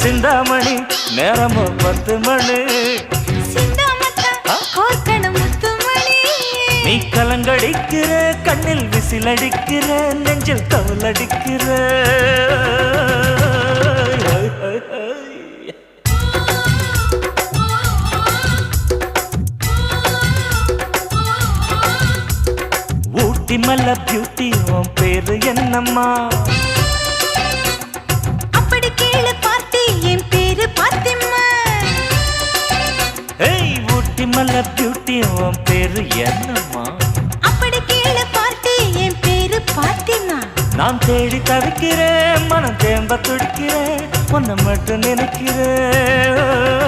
சிந்தாமணி நேரமோ 10 மணி நீ கலங்கடிக்கிற கண்ணில் விசிலடிக்கிற நெஞ்சில் கவலடிக்கிற ஊட்டி மல்ல பியூட்டி உன் பேரு என்னம்மா அப்படி கேளு பார்த்தி என் பேரு பாத்திம்மா ஏய் ஊட்டி மல்ல பியூட்டி உன் பேரு என்னம்மா அப்படி கேளு பார்த்தி என் பேரு பாத்திம்மா நான் தேடி தவிக்கிறேன் மனம் தேம்ப துடிக்கிறேன் உன்னை மட்டும் நினைக்கிறேன்